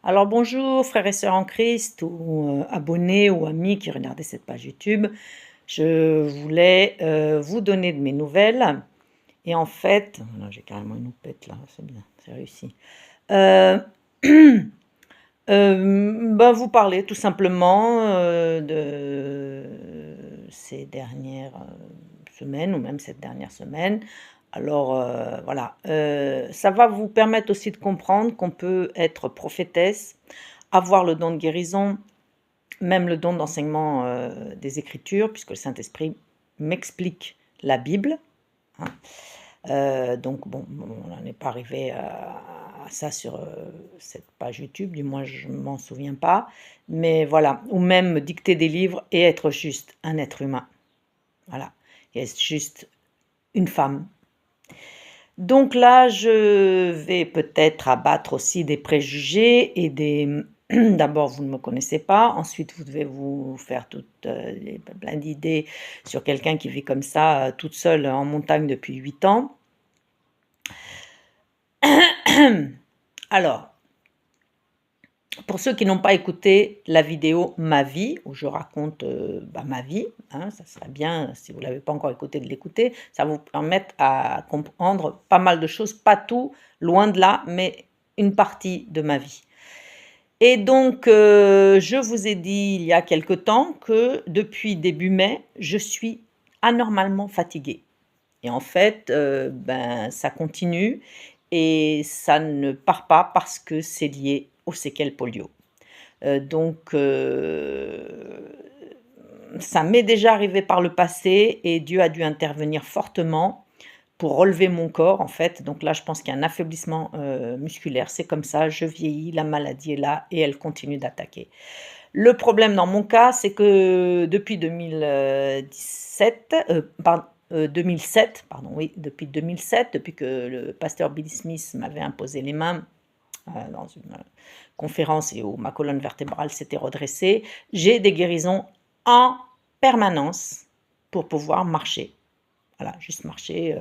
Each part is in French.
Alors bonjour frères et sœurs en Christ ou abonnés ou amis qui regardaient cette page YouTube. Je voulais vous donner de mes nouvelles et en fait, là j'ai carrément une houppette là, c'est bien, c'est réussi. Euh, vous parler tout simplement de ces dernières semaines ou même cette dernière semaine. Alors voilà, ça va vous permettre aussi de comprendre qu'on peut être prophétesse, avoir le don de guérison, même le don d'enseignement des Écritures, puisque le Saint-Esprit m'explique la Bible. Hein. Donc bon, on n'est pas arrivé à ça sur cette page YouTube, du moins je ne m'en souviens pas. Mais voilà, ou même dicter des livres et être juste un être humain. Voilà, et être juste une femme. Donc là, je vais peut-être abattre aussi des préjugés et des... D'abord, vous ne me connaissez pas. Ensuite, vous devez vous faire plein d'idées sur quelqu'un qui vit comme ça, toute seule en montagne depuis 8 ans. Alors, pour ceux qui n'ont pas écouté la vidéo Ma vie, où je raconte ma vie, hein, ça serait bien, si vous ne l'avez pas encore écouté, de l'écouter. Ça va vous permettre à comprendre pas mal de choses, pas tout, loin de là, mais une partie de ma vie. Et donc, je vous ai dit il y a quelque temps que depuis début mai, je suis anormalement fatiguée. Et en fait, ça continue et ça ne part pas parce que c'est lié aux séquelles polio. Donc, ça m'est déjà arrivé par le passé et Dieu a dû intervenir fortement pour relever mon corps, en fait. Donc là, je pense qu'il y a un affaiblissement musculaire. C'est comme ça, je vieillis, la maladie est là et elle continue d'attaquer. Le problème dans mon cas, c'est que depuis 2007, depuis 2007, depuis que le pasteur Billy Smith m'avait imposé les mains dans une conférence et où ma colonne vertébrale s'était redressée, j'ai des guérisons en permanence pour pouvoir marcher. Voilà, juste marcher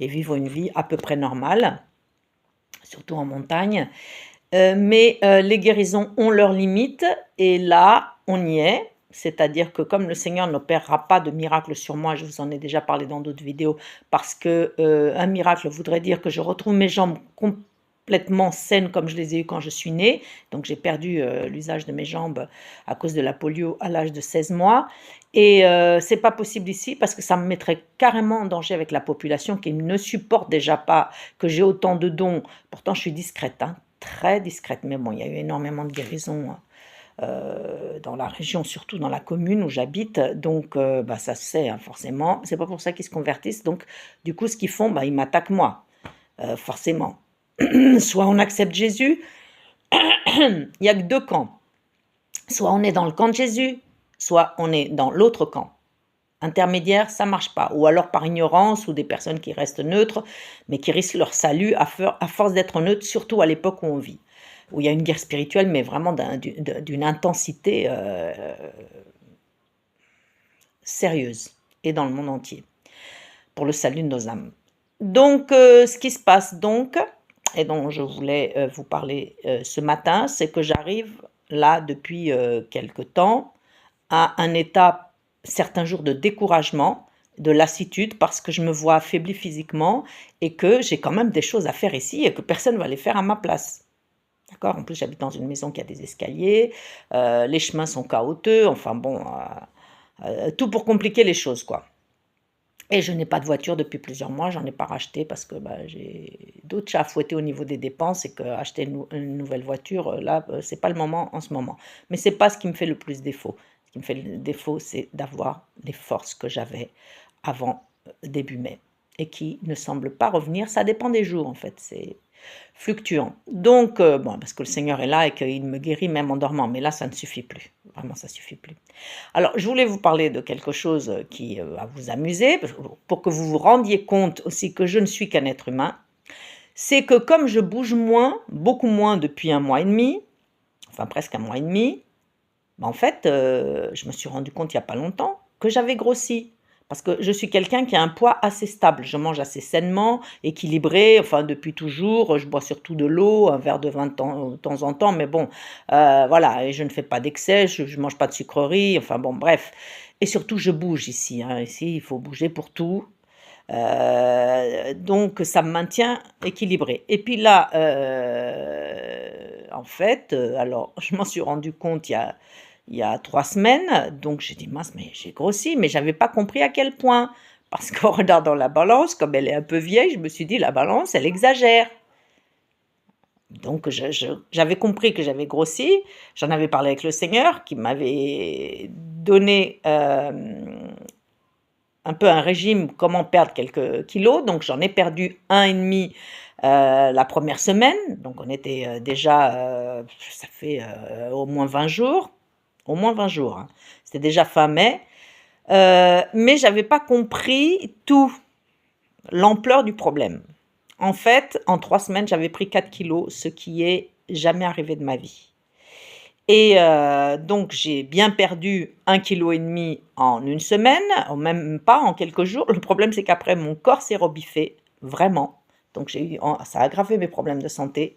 et vivre une vie à peu près normale, surtout en montagne. Mais les guérisons ont leurs limites et là, on y est. C'est-à-dire que comme le Seigneur n'opérera pas de miracle sur moi, je vous en ai déjà parlé dans d'autres vidéos, parce que un miracle voudrait dire que je retrouve mes jambes complètement saines comme je les ai eues quand je suis née. Donc j'ai perdu l'usage de mes jambes à cause de la polio à l'âge de 16 mois. Et c'est pas possible ici parce que ça me mettrait carrément en danger avec la population qui ne supporte déjà pas que j'ai autant de dons. Pourtant, je suis discrète, hein, très discrète, mais bon, il y a eu énormément de guérisons dans la région, surtout dans la commune où j'habite, donc ça se sait hein, forcément. C'est pas pour ça qu'ils se convertissent, donc du coup, ce qu'ils font, ils m'attaquent moi, forcément. Soit on accepte Jésus, il n'y a que deux camps. Soit on est dans le camp de Jésus, soit on est dans l'autre camp. Intermédiaire, ça marche pas. Ou alors par ignorance, ou des personnes qui restent neutres, mais qui risquent leur salut à force d'être neutres, surtout à l'époque où on vit. Où il y a une guerre spirituelle, mais vraiment d'une intensité sérieuse, et dans le monde entier, pour le salut de nos âmes. Donc, ce qui se passe donc, et dont je voulais vous parler ce matin, c'est que j'arrive là depuis quelque temps à un état, certains jours de découragement, de lassitude, parce que je me vois affaiblie physiquement et que j'ai quand même des choses à faire ici et que personne ne va les faire à ma place. D'accord? En plus, j'habite dans une maison qui a des escaliers, les chemins sont chaotiques, enfin bon, tout pour compliquer les choses, quoi. Et je n'ai pas de voiture depuis plusieurs mois, j'en ai pas racheté parce que j'ai d'autres chats à fouetter au niveau des dépenses et qu'acheter une nouvelle voiture, là, c'est pas le moment en ce moment. Mais c'est pas ce qui me fait le plus défaut. Ce qui me fait le défaut, c'est d'avoir les forces que j'avais avant début mai et qui ne semblent pas revenir. Ça dépend des jours en fait, c'est fluctuant. Donc, parce que le Seigneur est là et qu'il me guérit même en dormant, mais là, ça ne suffit plus. Vraiment, ça ne suffit plus. Alors, je voulais vous parler de quelque chose qui va vous amuser, pour que vous vous rendiez compte aussi que je ne suis qu'un être humain. C'est que comme je bouge moins, beaucoup moins depuis 1 mois et demi, enfin presque 1 mois et demi, en fait, je me suis rendu compte il n'y a pas longtemps que j'avais grossi. Parce que je suis quelqu'un qui a un poids assez stable. Je mange assez sainement, équilibré, enfin depuis toujours. Je bois surtout de l'eau, un verre de vin de temps en temps, mais bon, voilà, et je ne fais pas d'excès, je mange pas de sucreries, enfin bon, bref. Et surtout, je bouge ici, hein. Ici, il faut bouger pour tout. Donc ça me maintient équilibré. Et puis là, en fait, alors je m'en suis rendu compte il y a 3 semaines, donc j'ai dit: «Mince, mais j'ai grossi», mais j'avais pas compris à quel point. Parce qu'en regardant la balance, comme elle est un peu vieille, je me suis dit: «La balance, elle exagère». Donc j'avais compris que j'avais grossi, j'en avais parlé avec le Seigneur qui m'avait donné, un peu un régime, comment perdre quelques kilos, donc j'en ai perdu 1,5 la première semaine, donc on était, déjà, ça fait, au moins 20 jours, hein. C'était déjà fin mai, mais j'avais pas compris tout, l'ampleur du problème. En fait, en 3 semaines, j'avais pris 4 kilos, ce qui est jamais arrivé de ma vie. Et donc j'ai bien perdu 1,5 kg en une semaine, même pas en quelques jours. Le problème, c'est qu'après mon corps s'est rebiffé, vraiment. Donc ça a aggravé mes problèmes de santé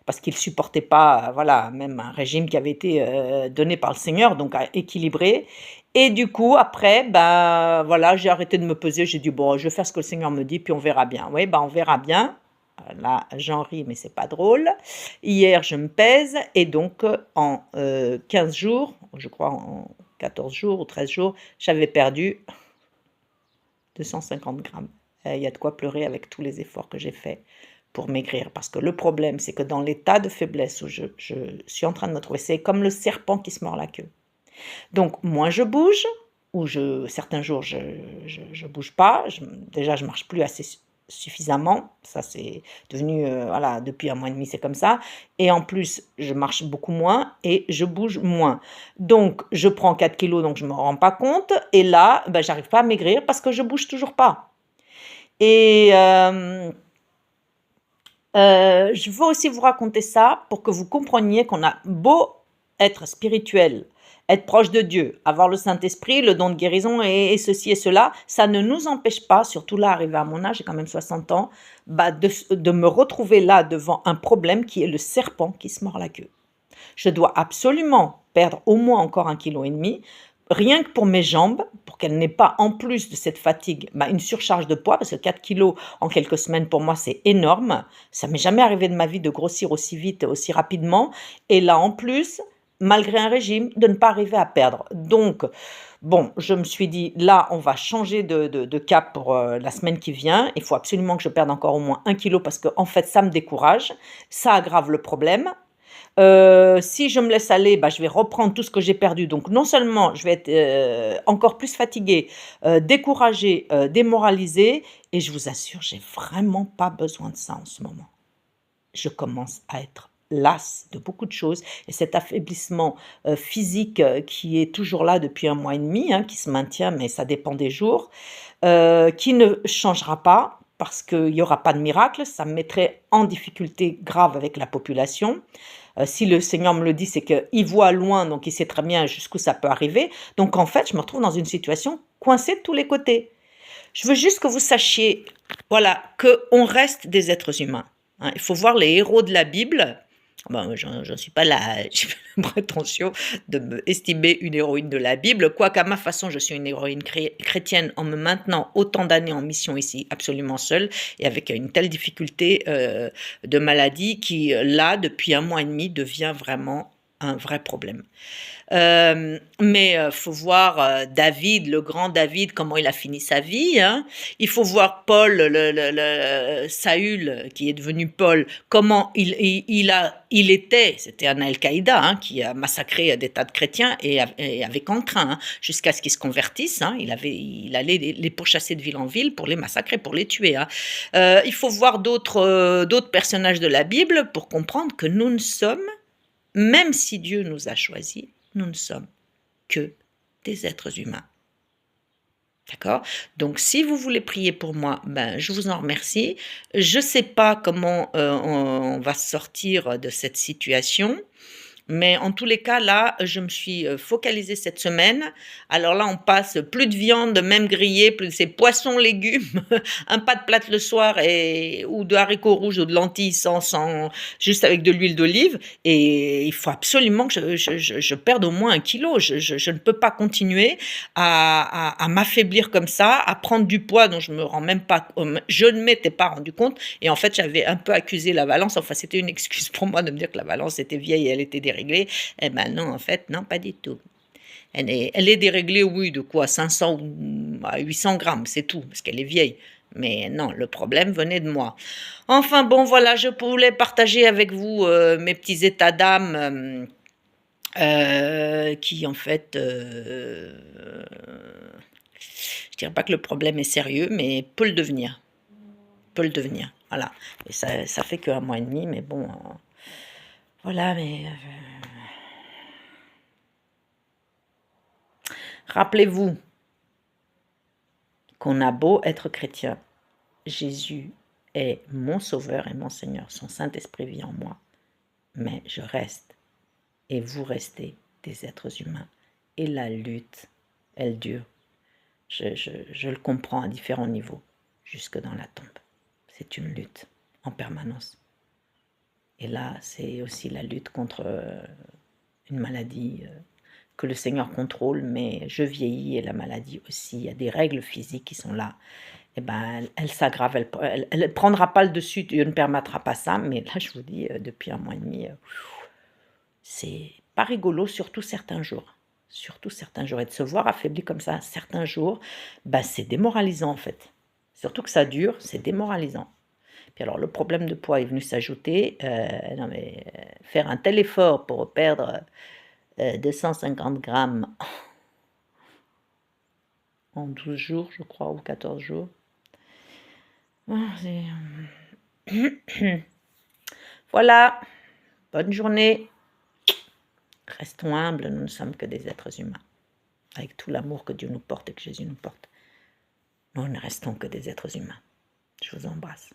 parce qu'il supportait pas, voilà, même un régime qui avait été, donné par le Seigneur, donc à équilibrer. Et du coup après, bah, voilà, j'ai arrêté de me peser, j'ai dit: «Bon, je vais faire ce que le Seigneur me dit, puis on verra bien». Oui, bah, on verra bien. Là, j'en ris, mais c'est pas drôle. Hier, je me pèse et donc en, 15 jours, je crois en 14 jours ou 13 jours, j'avais perdu 250 grammes. Il y a de quoi pleurer avec tous les efforts que j'ai faits pour maigrir. Parce que le problème, c'est que dans l'état de faiblesse où je suis en train de me trouver, c'est comme le serpent qui se mord la queue. Donc moins je bouge, ou certains jours je bouge pas, déjà je marche plus assez suffisamment, ça c'est devenu, voilà, depuis 1 mois et demi c'est comme ça, et en plus je marche beaucoup moins et je bouge moins. Donc je prends 4 kilos, donc je me rends pas compte, et là, bah, j'arrive pas à maigrir parce que je bouge toujours pas. Et je veux aussi vous raconter ça pour que vous compreniez qu'on a beau être spirituel, être proche de Dieu, avoir le Saint-Esprit, le don de guérison et ceci et cela, ça ne nous empêche pas, surtout là, arrivé à mon âge, j'ai quand même 60 ans, bah, de me retrouver là devant un problème qui est le serpent qui se mord la queue. Je dois absolument perdre au moins encore 1,5 kg, rien que pour mes jambes, pour qu'elles n'aient pas, en plus de cette fatigue, bah, une surcharge de poids, parce que 4 kilos en quelques semaines, pour moi, c'est énorme. Ça m'est jamais arrivé de ma vie de grossir aussi vite, aussi rapidement, et là, en plus, malgré un régime, de ne pas arriver à perdre. Donc, bon, je me suis dit: «Là, on va changer de cap pour, la semaine qui vient. Il faut absolument que je perde encore au moins 1 kg parce qu'en fait, ça me décourage, ça aggrave le problème». Si je me laisse aller, bah, je vais reprendre tout ce que j'ai perdu. Donc non seulement je vais être, encore plus fatiguée, découragée, démoralisée, et je vous assure, j'ai vraiment pas besoin de ça en ce moment. Je commence à être lasse de beaucoup de choses, et cet affaiblissement, physique, qui est toujours là depuis 1 mois et demi, hein, qui se maintient, mais ça dépend des jours, qui ne changera pas parce qu'il y aura pas de miracle. Ça me mettrait en difficulté grave avec la population. Si le Seigneur me le dit, c'est qu'il voit loin, donc il sait très bien jusqu'où ça peut arriver. Donc en fait, je me retrouve dans une situation coincée de tous les côtés. Je veux juste que vous sachiez, voilà, qu'on reste des êtres humains, hein. Il faut voir les héros de la Bible. Ben, j'en suis pas là, j'ai pas la prétention de me estimer une héroïne de la Bible, quoiqu'à ma façon, je suis une héroïne chrétienne en me maintenant autant d'années en mission ici, absolument seule, et avec une telle difficulté de maladie qui, là, depuis 1 mois et demi, devient vraiment un vrai problème. Mais faut voir, David, le grand David, comment il a fini sa vie, hein. Il faut voir Paul, le Saül, qui est devenu Paul, comment il était, c'était un Al-Qaïda, hein, qui a massacré des tas de chrétiens et avec entrain, hein, jusqu'à ce qu'ils se convertissent, hein. Il allait les pourchasser de ville en ville pour les massacrer, pour les tuer, hein. Il faut voir d'autres personnages de la Bible pour comprendre que nous ne sommes, même si Dieu nous a choisis, nous ne sommes que des êtres humains. D'accord? Donc si vous voulez prier pour moi, ben, je vous en remercie. Je ne sais pas comment on va sortir de cette situation. Mais en tous les cas, là, je me suis focalisée cette semaine. Alors là, on passe plus de viande, même grillée, c'est poisson, légumes, un pas de plate le soir ou de haricots rouges ou de lentilles juste avec de l'huile d'olive. Et il faut absolument que je perde au moins 1 kilo. Je ne peux pas continuer à m'affaiblir comme ça, à prendre du poids dont je ne m'étais pas rendu compte. Et en fait, j'avais un peu accusé la balance. Enfin, c'était une excuse pour moi de me dire que la balance était vieille et elle était déréglée. Eh ben non, en fait, non, pas du tout. Elle est déréglée, oui, de quoi 500 à 800 grammes, c'est tout, parce qu'elle est vieille. Mais non, le problème venait de moi. Enfin bon, voilà, je voulais partager avec vous mes petits états d'âme qui, en fait, je dirais pas que le problème est sérieux, mais peut le devenir. Peut le devenir, voilà. Et ça fait qu'un mois et demi, mais bon, voilà, mais... rappelez-vous qu'on a beau être chrétien, Jésus est mon sauveur et mon Seigneur, son Saint-Esprit vit en moi, mais je reste et vous restez des êtres humains. Et la lutte, elle dure. Je le comprends à différents niveaux, jusque dans la tombe. C'est une lutte en permanence. Et là, c'est aussi la lutte contre une maladie que le Seigneur contrôle, mais je vieillis et la maladie aussi. Il y a des règles physiques qui sont là. Eh ben, elle s'aggrave, elle ne prendra pas le dessus, Dieu ne permettra pas ça, mais là, je vous dis, depuis un mois et demi, c'est pas rigolo, surtout certains jours. Surtout certains jours. Et de se voir affaibli comme ça, certains jours, ben, c'est démoralisant en fait. Surtout que ça dure, c'est démoralisant. Puis alors, le problème de poids est venu s'ajouter. Non mais, faire un tel effort pour perdre 250 grammes en 12 jours, je crois, ou 14 jours. Voilà, bonne journée. Restons humbles, nous ne sommes que des êtres humains. Avec tout l'amour que Dieu nous porte et que Jésus nous porte. Nous ne restons que des êtres humains. Je vous embrasse.